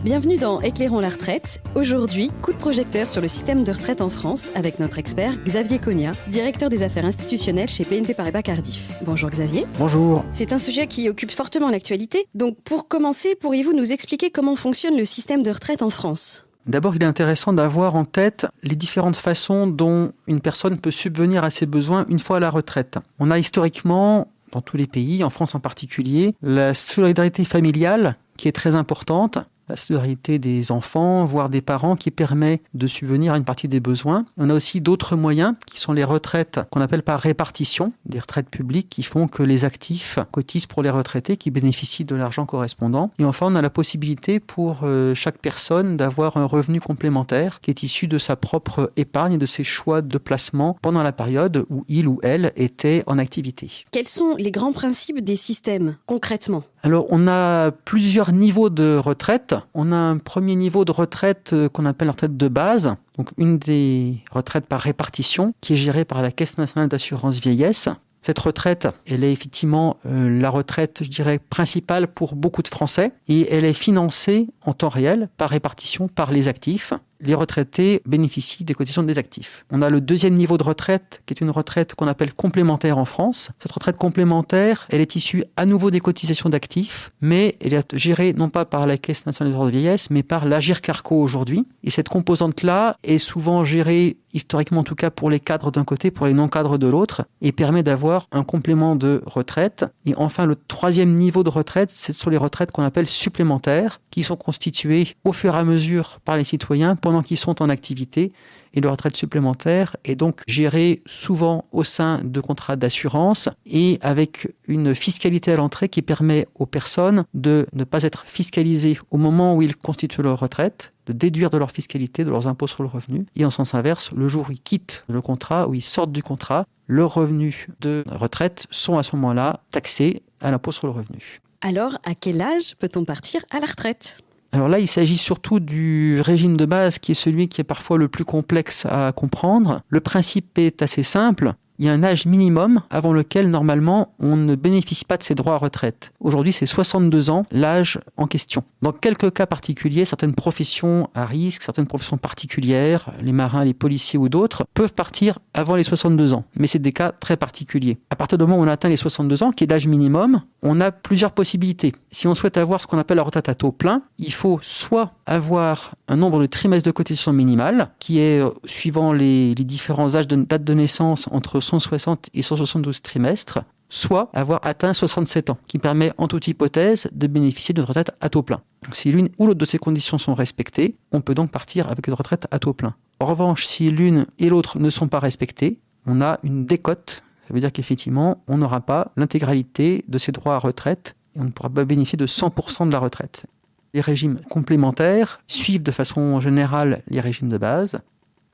Bienvenue dans Éclairons la retraite. Aujourd'hui, coup de projecteur sur le système de retraite en France avec notre expert Xavier Cogna, directeur des affaires institutionnelles chez BNP Paribas Cardiff. Bonjour Xavier. Bonjour. C'est un sujet qui occupe fortement l'actualité. Donc pour commencer, pourriez-vous nous expliquer comment fonctionne le système de retraite en France ? D'abord, il est intéressant d'avoir en tête les différentes façons dont une personne peut subvenir à ses besoins une fois à la retraite. On a historiquement, dans tous les pays, en France en particulier, la solidarité familiale qui est très importante. La solidarité des enfants, voire des parents, qui permet de subvenir à une partie des besoins. On a aussi d'autres moyens, qui sont les retraites qu'on appelle par répartition, des retraites publiques qui font que les actifs cotisent pour les retraités qui bénéficient de l'argent correspondant. Et enfin, on a la possibilité pour chaque personne d'avoir un revenu complémentaire qui est issu de sa propre épargne et de ses choix de placement pendant la période où il ou elle était en activité. Quels sont les grands principes des systèmes, concrètement ? Alors, on a plusieurs niveaux de retraite. On a un premier niveau de retraite qu'on appelle la retraite de base, donc une des retraites par répartition qui est gérée par la Caisse nationale d'assurance vieillesse. Cette retraite, elle est effectivement la retraite, je dirais, principale pour beaucoup de Français et elle est financée en temps réel par répartition par les actifs. Les retraités bénéficient des cotisations des actifs. On a le deuxième niveau de retraite, qui est une retraite qu'on appelle complémentaire en France. Cette retraite complémentaire, elle est issue à nouveau des cotisations d'actifs, mais elle est gérée non pas par la Caisse nationale de vieillesse, mais par l'Agirc-Arrco aujourd'hui. Et cette composante-là est souvent gérée, historiquement en tout cas, pour les cadres d'un côté, pour les non-cadres de l'autre, et permet d'avoir un complément de retraite. Et enfin, le troisième niveau de retraite, ce sont les retraites qu'on appelle supplémentaires, qui sont constituées au fur et à mesure par les citoyens pendant qu'ils sont en activité. Et la retraite supplémentaire est donc gérée souvent au sein de contrats d'assurance et avec une fiscalité à l'entrée qui permet aux personnes de ne pas être fiscalisées au moment où ils constituent leur retraite, de déduire de leur fiscalité, de leurs impôts sur le revenu. Et en sens inverse, le jour où ils quittent le contrat, où ils sortent du contrat, leurs revenus de retraite sont à ce moment-là taxés à l'impôt sur le revenu. Alors, à quel âge peut-on partir à la retraite ? Alors là, il s'agit surtout du régime de base qui est celui qui est parfois le plus complexe à comprendre. Le principe est assez simple. Il y a un âge minimum avant lequel, normalement, on ne bénéficie pas de ses droits à retraite. Aujourd'hui, c'est 62 ans, l'âge en question. Dans quelques cas particuliers, certaines professions à risque, certaines professions particulières, les marins, les policiers ou d'autres, peuvent partir avant les 62 ans. Mais c'est des cas très particuliers. À partir du moment où on atteint les 62 ans, qui est l'âge minimum, on a plusieurs possibilités. Si on souhaite avoir ce qu'on appelle la retraite à taux plein, il faut soit avoir un nombre de trimestres de cotisation minimale, qui est, suivant les différents âges de date de naissance, entre 160 et 172 trimestres, soit avoir atteint 67 ans, qui permet en toute hypothèse de bénéficier d'une retraite à taux plein. Donc, si l'une ou l'autre de ces conditions sont respectées, on peut donc partir avec une retraite à taux plein. En revanche, si l'une et l'autre ne sont pas respectées, on a une décote. Ça veut dire qu'effectivement, on n'aura pas l'intégralité de ses droits à retraite et on ne pourra pas bénéficier de 100% de la retraite. Les régimes complémentaires suivent de façon générale les régimes de base.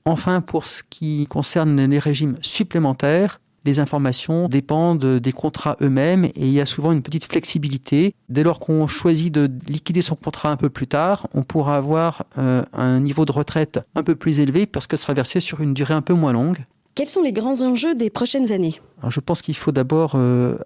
Enfin, pour ce qui concerne les régimes supplémentaires, les informations dépendent des contrats eux-mêmes et il y a souvent une petite flexibilité. Dès lors qu'on choisit de liquider son contrat un peu plus tard, on pourra avoir un niveau de retraite un peu plus élevé parce qu'elle sera versée sur une durée un peu moins longue. Quels sont les grands enjeux des prochaines années ? Alors, je pense qu'il faut d'abord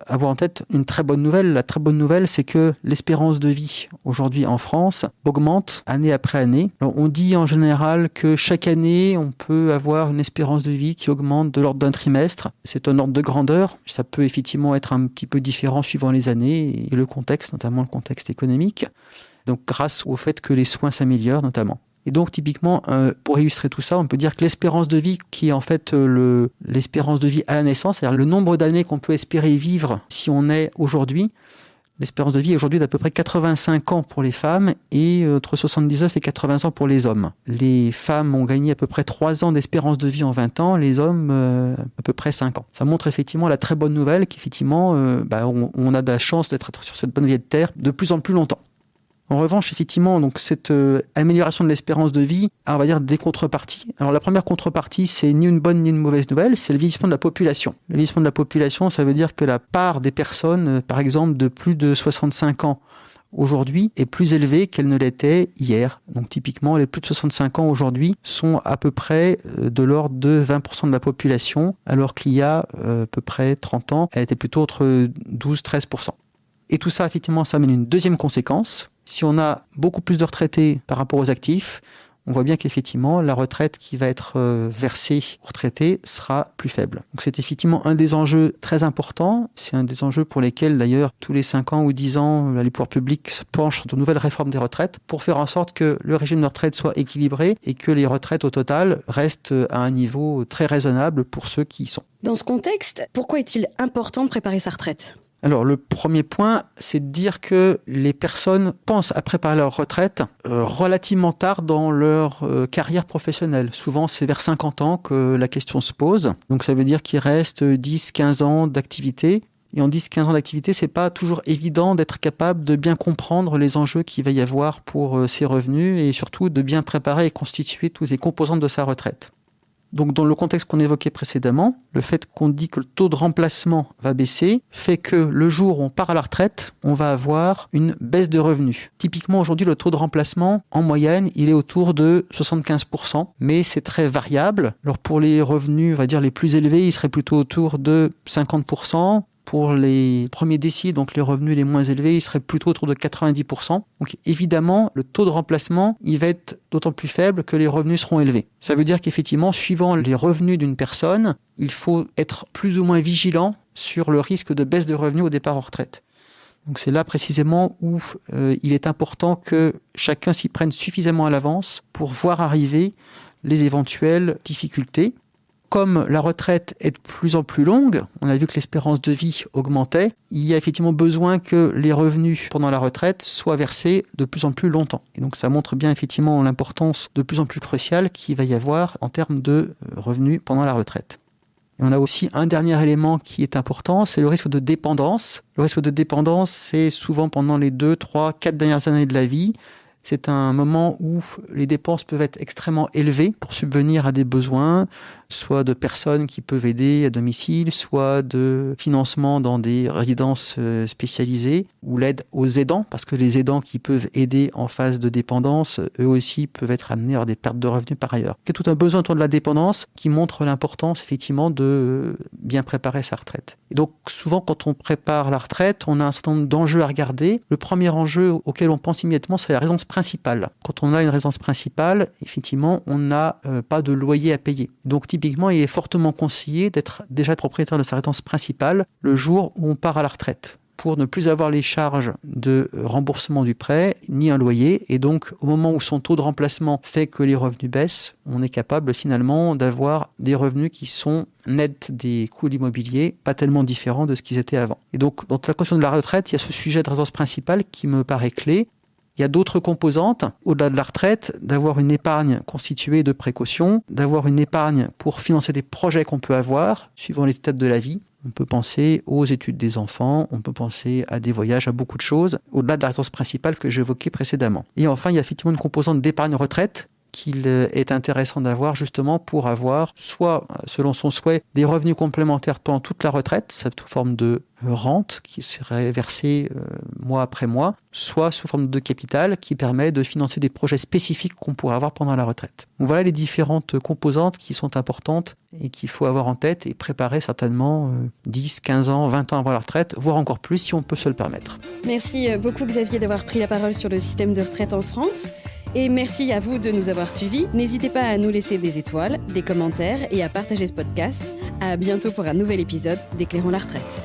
avoir en tête une très bonne nouvelle. La très bonne nouvelle, c'est que l'espérance de vie aujourd'hui en France augmente année après année. Alors, on dit en général que chaque année, on peut avoir une espérance de vie qui augmente de l'ordre d'un trimestre. C'est un ordre de grandeur. Ça peut effectivement être un petit peu différent suivant les années et le contexte, notamment le contexte économique. Donc grâce au fait que les soins s'améliorent notamment. Et donc, typiquement, pour illustrer tout ça, on peut dire que l'espérance de vie, qui est en fait l'espérance de vie à la naissance, c'est-à-dire le nombre d'années qu'on peut espérer vivre si on est aujourd'hui, l'espérance de vie est aujourd'hui d'à peu près 85 ans pour les femmes et entre 79 et 80 ans pour les hommes. Les femmes ont gagné à peu près 3 ans d'espérance de vie en 20 ans, les hommes à peu près 5 ans. Ça montre effectivement la très bonne nouvelle qu'effectivement, on a de la chance d'être sur cette bonne vie de terre de plus en plus longtemps. En revanche, effectivement, donc cette amélioration de l'espérance de vie a, on va dire, des contreparties. Alors la première contrepartie, c'est ni une bonne ni une mauvaise nouvelle, c'est le vieillissement de la population. Le vieillissement de la population, ça veut dire que la part des personnes, par exemple, de plus de 65 ans aujourd'hui est plus élevée qu'elle ne l'était hier. Donc typiquement, les plus de 65 ans aujourd'hui sont à peu près de l'ordre de 20% de la population, alors qu'il y a à peu près 30 ans, elle était plutôt entre 12-13%. Et tout ça, effectivement, ça amène une deuxième conséquence, Si on a beaucoup plus de retraités par rapport aux actifs, on voit bien qu'effectivement, la retraite qui va être versée aux retraités sera plus faible. Donc c'est effectivement un des enjeux très importants. C'est un des enjeux pour lesquels, d'ailleurs, tous les 5 ans ou 10 ans, les pouvoirs publics se penchent sur de nouvelles réformes des retraites pour faire en sorte que le régime de retraite soit équilibré et que les retraites au total restent à un niveau très raisonnable pour ceux qui y sont. Dans ce contexte, pourquoi est-il important de préparer sa retraite ? Alors, le premier point, c'est de dire que les personnes pensent à préparer leur retraite relativement tard dans leur carrière professionnelle. Souvent, c'est vers 50 ans que la question se pose. Donc, ça veut dire qu'il reste 10-15 ans d'activité. Et en 10-15 ans d'activité, c'est pas toujours évident d'être capable de bien comprendre les enjeux qu'il va y avoir pour ses revenus et surtout de bien préparer et constituer toutes les composantes de sa retraite. Donc, dans le contexte qu'on évoquait précédemment, le fait qu'on dit que le taux de remplacement va baisser fait que le jour où on part à la retraite, on va avoir une baisse de revenus. Typiquement, aujourd'hui, le taux de remplacement, en moyenne, il est autour de 75%, mais c'est très variable. Alors, pour les revenus, on va dire, les plus élevés, il serait plutôt autour de 50%. Pour les premiers déciles, donc les revenus les moins élevés, il serait plutôt autour de 90%. Donc évidemment, le taux de remplacement, il va être d'autant plus faible que les revenus seront élevés. Ça veut dire qu'effectivement, suivant les revenus d'une personne, il faut être plus ou moins vigilant sur le risque de baisse de revenus au départ en retraite. Donc c'est là précisément où il est important que chacun s'y prenne suffisamment à l'avance pour voir arriver les éventuelles difficultés. Comme la retraite est de plus en plus longue, on a vu que l'espérance de vie augmentait, il y a effectivement besoin que les revenus pendant la retraite soient versés de plus en plus longtemps. Et donc ça montre bien effectivement l'importance de plus en plus cruciale qu'il va y avoir en termes de revenus pendant la retraite. Et on a aussi un dernier élément qui est important, c'est le risque de dépendance. Le risque de dépendance, c'est souvent pendant les 2, 3, 4 dernières années de la vie. C'est un moment où les dépenses peuvent être extrêmement élevées pour subvenir à des besoins, soit de personnes qui peuvent aider à domicile, soit de financement dans des résidences spécialisées, ou l'aide aux aidants, parce que les aidants qui peuvent aider en phase de dépendance, eux aussi peuvent être amenés à des pertes de revenus par ailleurs. Il y a tout un besoin autour de la dépendance qui montre l'importance effectivement de bien préparer sa retraite. Et donc souvent quand on prépare la retraite, on a un certain nombre d'enjeux à regarder. Le premier enjeu auquel on pense immédiatement, c'est la résidence principale. Quand on a une résidence principale, effectivement, on n'a pas de loyer à payer. Donc typiquement, il est fortement conseillé d'être déjà propriétaire de sa résidence principale le jour où on part à la retraite, pour ne plus avoir les charges de remboursement du prêt, ni un loyer. Et donc, au moment où son taux de remplacement fait que les revenus baissent, on est capable finalement d'avoir des revenus qui sont nets des coûts de l'immobilier, pas tellement différents de ce qu'ils étaient avant. Et donc, dans la question de la retraite, il y a ce sujet de résidence principale qui me paraît clé. Il y a d'autres composantes, au-delà de la retraite, d'avoir une épargne constituée de précautions, d'avoir une épargne pour financer des projets qu'on peut avoir, suivant les étapes de la vie. On peut penser aux études des enfants, on peut penser à des voyages, à beaucoup de choses, au-delà de la résidence principale que j'évoquais précédemment. Et enfin, il y a effectivement une composante d'épargne retraite qu'il est intéressant d'avoir justement pour avoir, soit selon son souhait, des revenus complémentaires pendant toute la retraite, sous forme de rente qui serait versée mois après mois, soit sous forme de capital qui permet de financer des projets spécifiques qu'on pourrait avoir pendant la retraite. Donc voilà les différentes composantes qui sont importantes et qu'il faut avoir en tête et préparer certainement 10, 15 ans, 20 ans avant la retraite, voire encore plus si on peut se le permettre. Merci beaucoup Xavier d'avoir pris la parole sur le système de retraite en France. Et merci à vous de nous avoir suivis. N'hésitez pas à nous laisser des étoiles, des commentaires et à partager ce podcast. À bientôt pour un nouvel épisode d'Éclairons la retraite.